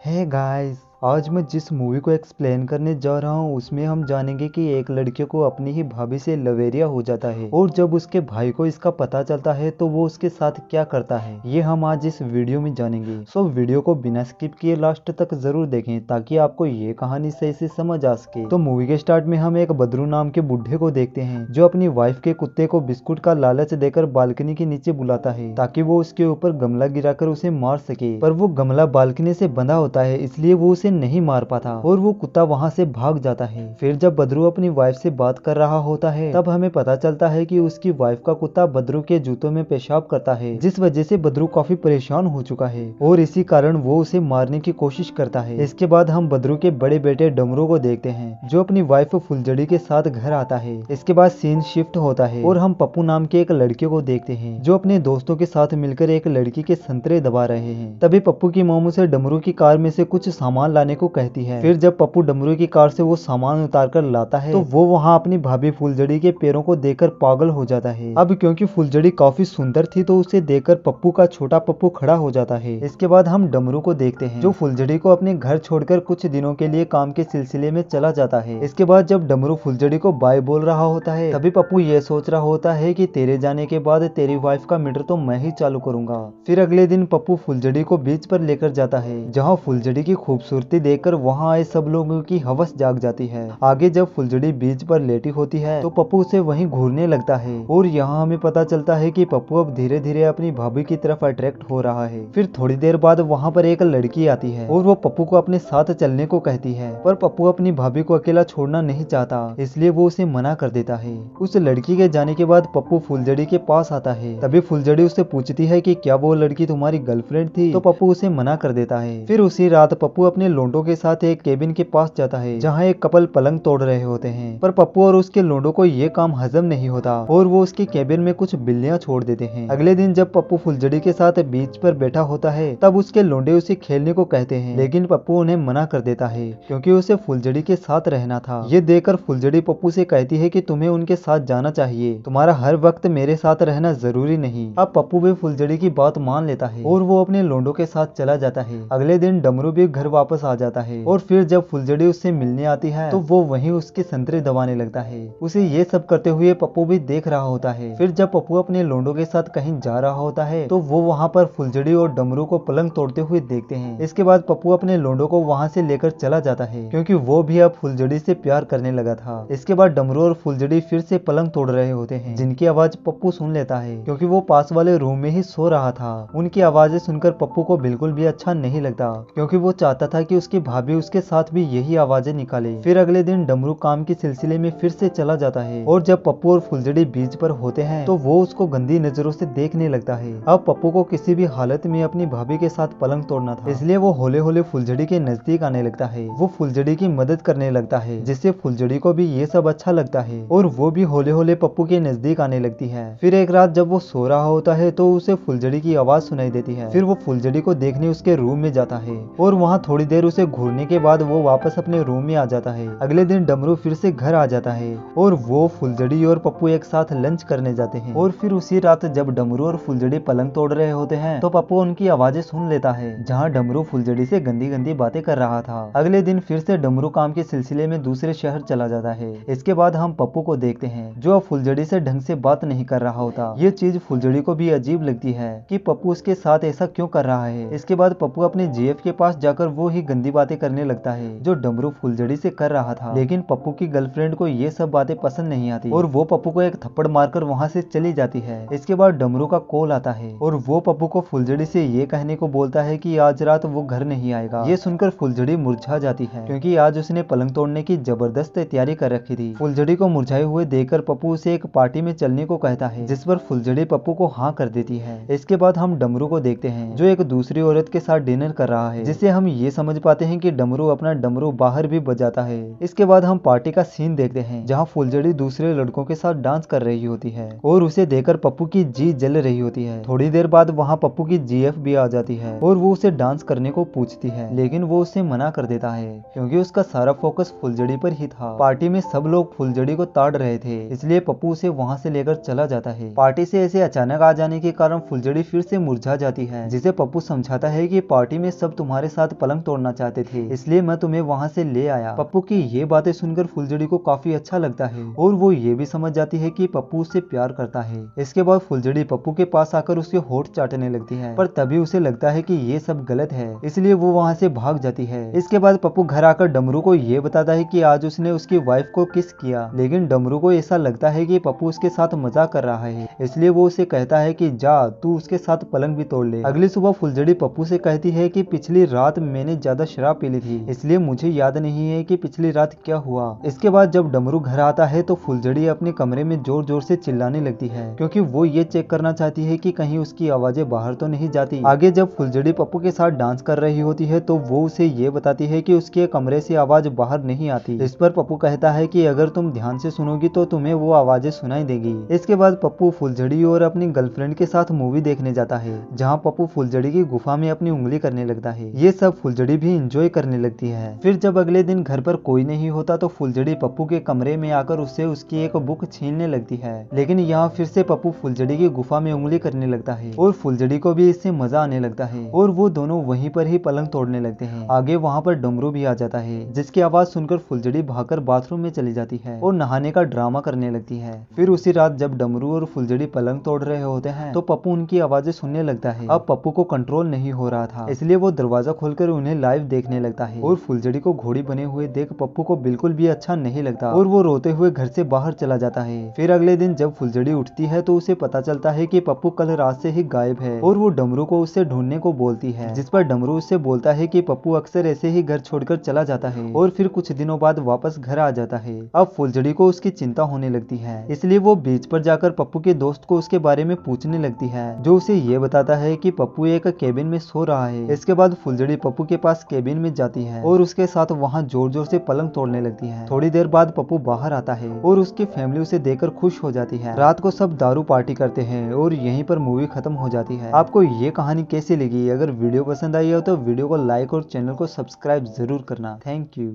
Hey guys, आज मैं जिस मूवी को एक्सप्लेन करने जा रहा हूँ उसमें हम जानेंगे कि एक लड़के को अपनी ही भाभी से लवेरिया हो जाता है और जब उसके भाई को इसका पता चलता है तो वो उसके साथ क्या करता है ये हम आज इस वीडियो में जानेंगे। सो वीडियो को बिना स्किप किए लास्ट तक जरूर देखें ताकि आपको ये कहानी सही से समझ आ सके। तो मूवी के स्टार्ट में हम एक बद्रू नाम के बुढ़े को देखते हैं जो अपनी वाइफ के कुत्ते को बिस्कुट का लालच देकर बालकनी के नीचे बुलाता है ताकि वो उसके ऊपर गमला गिराकर उसे मार सके, पर वो गमला बालकनी से बंधा होता है इसलिए वो उसे नहीं मार पाता और वो कुत्ता वहाँ से भाग जाता है। फिर जब बद्रू अपनी वाइफ से बात कर रहा होता है तब हमें पता चलता है कि उसकी वाइफ का कुत्ता बद्रू के जूतों में पेशाब करता है जिस वजह से बद्रू काफी परेशान हो चुका है और इसी कारण वो उसे मारने की कोशिश करता है। इसके बाद हम बद्रू के बड़े बेटे डमरू को देखते हैं जो अपनी वाइफ फुलझड़ी के साथ घर आता है। इसके बाद सीन शिफ्ट होता है और हम पप्पू नाम के एक लड़के को देखते हैं जो अपने दोस्तों के साथ मिलकर एक लड़की के संतरे दबा रहे हैं। तभी पप्पू की मोमू से डमरू की कार में से कुछ सामान लाने को कहती है। फिर जब पप्पू डमरू की कार से वो सामान उतार कर लाता है तो वो वहाँ अपनी भाभी फुलझड़ी के पैरों को देखकर पागल हो जाता है। अब क्योंकि फुलझड़ी काफी सुंदर थी तो उसे देखकर पप्पू का छोटा पप्पू खड़ा हो जाता है। इसके बाद हम डमरू को देखते हैं जो फुलझड़ी को अपने घर छोड़कर कुछ दिनों के लिए काम के सिलसिले में चला जाता है। इसके बाद जब डमरू फुलझड़ी को बाय बोल रहा होता है तभी पप्पू ये सोच रहा होता है कि तेरे जाने के बाद तेरी वाइफ का मीटर तो मैं ही चालू करूंगा। फिर अगले दिन पप्पू फुलझड़ी को बीच पर लेकर जाता है जहाँ फुलझड़ी की खूबसूरती देखकर वहाँ आए सब लोगों की हवस जाग जाती है। आगे जब फुलझड़ी बीच पर लेटी होती है तो पप्पू उसे वहीं घूरने लगता है और यहाँ हमें पता चलता है कि पप्पू अब धीरे धीरे अपनी भाभी की तरफ अट्रैक्ट हो रहा है। फिर थोड़ी देर बाद वहाँ पर एक लड़की आती है और वो पप्पू को अपने साथ चलने को कहती है, पर पप्पू अपनी भाभी को अकेला छोड़ना नहीं चाहता इसलिए वो उसे मना कर देता है। उस लड़की के जाने के बाद पप्पू फुलझड़ी के पास आता है। तभी फुलझड़ी उससे पूछती है कि क्या वो लड़की तुम्हारी गर्लफ्रेंड थी, तो पप्पू उसे मना कर देता है। फिर उसी रात पप्पू अपने लोंडों के साथ एक केबिन के पास जाता है जहाँ एक कपल पलंग तोड़ रहे होते हैं, पर पप्पू और उसके लोंडों को ये काम हजम नहीं होता और वो उसके केबिन में कुछ बिल्लियां छोड़ देते हैं। अगले दिन जब पप्पू फुलझड़ी के साथ बीच पर बैठा होता है तब उसके लोंडे उसे खेलने को कहते हैं लेकिन पप्पू उन्हें मना कर देता है क्योंकि उसे फुलझड़ी के साथ रहना था। ये देखकर फुलझड़ी पप्पू से कहती है कि तुम्हें उनके साथ जाना चाहिए, तुम्हारा हर वक्त मेरे साथ रहना जरूरी नहीं। अब पप्पू भी फुलझड़ी की बात मान लेता है और वो अपने लोंडों के साथ चला जाता है। अगले दिन डमरू भी घर वापस आ जाता है और फिर जब फुलझड़ी उससे मिलने आती है तो वो वहीं उसके संतरे दबाने लगता है। उसे ये सब करते हुए पप्पू भी देख रहा होता है। फिर जब पप्पू अपने लोंडों के साथ कहीं जा रहा होता है तो वो वहाँ पर फुलझड़ी और डमरू को पलंग तोड़ते हुए देखते हैं। इसके बाद पप्पू अपने लोंडों को वहाँ से लेकर चला जाता है क्योंकि वो भी अब फुलझड़ी से प्यार करने लगा था। इसके बाद डमरू और फुलझड़ी फिर से पलंग तोड़ रहे होते हैं जिनकी आवाज पप्पू सुन लेता है क्योंकि वो पास वाले रूम में ही सो रहा था। उनकी आवाजें सुनकर पप्पू को बिल्कुल भी अच्छा नहीं लगता क्योंकि वो चाहता था कि उसकी भाभी उसके साथ भी यही आवाजें निकाले। फिर अगले दिन डमरू काम के सिलसिले में फिर से चला जाता है और जब पप्पू और फुलझड़ी बीच पर होते हैं तो वो उसको गंदी नजरों से देखने लगता है। अब पप्पू को किसी भी हालत में अपनी भाभी के साथ पलंग तोड़ना था इसलिए वो होले होले फुलझड़ी के नजदीक आने लगता है। वो फुलझड़ी की मदद करने लगता है जिससे फुलझड़ी को भी ये सब अच्छा लगता है और वो भी होले होले पप्पू के नजदीक आने लगती है। फिर एक रात जब वो सो रहा होता है तो उसे फुलझड़ी की आवाज सुनाई देती है। फिर वो फुलझड़ी को देखने उसके रूम में जाता है और वहाँ थोड़ी देर उसे घूरने के बाद वो वापस अपने रूम में आ जाता है। अगले दिन डमरू फिर से घर आ जाता है और वो फुलझड़ी और पप्पू एक साथ लंच करने जाते हैं। और फिर उसी रात जब डमरू और फुलझड़ी पलंग तोड़ रहे होते हैं तो पप्पू उनकी आवाजें सुन लेता है जहाँ डमरू फुलझड़ी से गंदी गंदी बातें कर रहा था। अगले दिन फिर से डमरू काम के सिलसिले में दूसरे शहर चला जाता है। इसके बाद हम पप्पू को देखते हैं जो अब फुलझड़ी से ढंग से बात नहीं कर रहा होता। ये चीज फुलझड़ी को भी अजीब लगती है कि पप्पू उसके साथ ऐसा क्यों कर रहा है। इसके बाद पप्पू अपने जीएफ के पास जाकर वो ही गंदी बातें करने लगता है जो डमरू फुलझड़ी से कर रहा था, लेकिन पप्पू की गर्लफ्रेंड को ये सब बातें पसंद नहीं आती और वो पप्पू को एक थप्पड़ मारकर वहाँ से चली जाती है। इसके बाद डमरू का कॉल आता है और वो पप्पू को फुलझड़ी से ये कहने को बोलता है कि आज रात वो घर नहीं आएगा। ये सुनकर फुलझड़ी मुरझा जाती है क्योंकि आज उसने पलंग तोड़ने की जबरदस्त तैयारी कर रखी थी। फुलझड़ी को मुरझाए हुए देखकर पप्पू उसे एक पार्टी में चलने को कहता है जिस पर फुलझड़ी पप्पू को हाँ कर देती है। इसके बाद हम डमरू को देखते हैं जो एक दूसरी औरत के साथ डिनर कर रहा है जिससे हम ये समझ पाते हैं कि डमरू अपना डमरू बाहर भी बजाता है। इसके बाद हम पार्टी का सीन देखते हैं जहाँ फुलझड़ी दूसरे लड़कों के साथ डांस कर रही होती है और उसे देखकर पप्पू की जी जल रही होती है। थोड़ी देर बाद वहाँ पप्पू की जीएफ भी आ जाती है और वो उसे डांस करने को पूछती है लेकिन वो उसे मना कर देता है क्योंकि उसका सारा फोकस फुलझड़ी पर ही था। पार्टी में सब लोग फुलझड़ी को ताड़ रहे थे इसलिए पप्पू उसे वहाँ से लेकर चला जाता है। पार्टी से ऐसे अचानक आ जाने के कारण फुलझड़ी फिर से मुरझा जाती है जिसे पप्पू समझाता है कि पार्टी में सब तुम्हारे साथ पलंग तोड़ना करना चाहते थे, इसलिए मैं तुम्हें वहाँ से ले आया। पप्पू की ये बातें सुनकर फुलझड़ी को काफी अच्छा लगता है और वो ये भी समझ जाती है कि पप्पू उससे प्यार करता है। इसके बाद फुलझड़ी पप्पू के पास आकर उसके होठ चाटने लगती है, पर तभी उसे लगता है कि ये सब गलत है, इसलिए वो वहाँ से भाग जाती है। इसके बाद पप्पू घर आकर डमरू को ये बताता है कि आज उसने उसकी वाइफ को किस किया, लेकिन डमरू को ऐसा लगता है कि पप्पू उसके साथ मजाक कर रहा है, इसलिए वो उसे कहता है कि जा तू उसके साथ पलंग भी तोड़ ले। अगली सुबह फुलझड़ी पप्पू से कहती है कि पिछली रात मैंने ज्यादा शराब पी ली थी, इसलिए मुझे याद नहीं है कि पिछली रात क्या हुआ। इसके बाद जब डमरू घर आता है तो फुलझड़ी अपने कमरे में जोर जोर से चिल्लाने लगती है, क्योंकि वो ये चेक करना चाहती है कि कहीं उसकी आवाजें बाहर तो नहीं जाती। आगे जब फुलझड़ी पप्पू के साथ डांस कर रही होती है तो वो उसे ये बताती है कि उसके कमरे से आवाज बाहर नहीं आती। इस पर पप्पू कहता है कि अगर तुम ध्यान से सुनोगी तो तुम्हें वो आवाजें सुनाई देगी। इसके बाद पप्पू फुलझड़ी और अपनी गर्लफ्रेंड के साथ मूवी देखने जाता है, जहाँ पप्पू फुलझड़ी की गुफा में अपनी उंगली करने लगता है। ये सब फुलझड़ी भी इंजॉय करने लगती है। फिर जब अगले दिन घर पर कोई नहीं होता तो फुलझड़ी पप्पू के कमरे में आकर उससे उसकी एक बुक छीनने लगती है, लेकिन यहाँ फिर से पप्पू फुलझड़ी की गुफा में उंगली करने लगता है और फुलझड़ी को भी इससे मजा आने लगता है और वो दोनों वहीं पर ही पलंग तोड़ने लगते हैं। आगे वहाँ पर डमरू भी आ जाता है, जिसकी आवाज सुनकर फुलझड़ी भागकर बाथरूम में चली जाती है और नहाने का ड्रामा करने लगती है। फिर उसी रात जब डमरू और फुलझड़ी पलंग तोड़ रहे होते हैं तो पप्पू उनकी आवाजें सुनने लगता है। अब पप्पू को कंट्रोल नहीं हो रहा था, इसलिए वो दरवाजा खोलकर उन्हें लाइव देखने लगता है और फुलझड़ी को घोड़ी बने हुए देख पप्पू को बिल्कुल भी अच्छा नहीं लगता और वो रोते हुए घर से बाहर चला जाता है। फिर अगले दिन जब फुलझड़ी उठती है तो उसे पता चलता है कि पप्पू कल रात से ही गायब है और वो डमरू को उससे ढूंढने को बोलती है, जिस पर डमरू उससे बोलता है कि पप्पू अक्सर ऐसे ही घर छोड़कर चला जाता है और फिर कुछ दिनों बाद वापस घर आ जाता है। अब फुलझड़ी को उसकी चिंता होने लगती है, इसलिए वो बीच पर जाकर पप्पू के दोस्त को उसके बारे में पूछने लगती है, जो उसे ये बताता है कि पप्पू एक केबिन में सो रहा है। इसके बाद फुलझड़ी पप्पू के पास केबिन में जाती है और उसके साथ वहाँ जोर जोर से पलंग तोड़ने लगती है। थोड़ी देर बाद पप्पू बाहर आता है और उसकी फैमिली उसे देखकर खुश हो जाती है। रात को सब दारू पार्टी करते हैं और यहीं पर मूवी खत्म हो जाती है। आपको ये कहानी कैसी लगी? अगर वीडियो पसंद आई हो तो वीडियो को लाइक और चैनल को सब्सक्राइब जरूर करना। Thank you.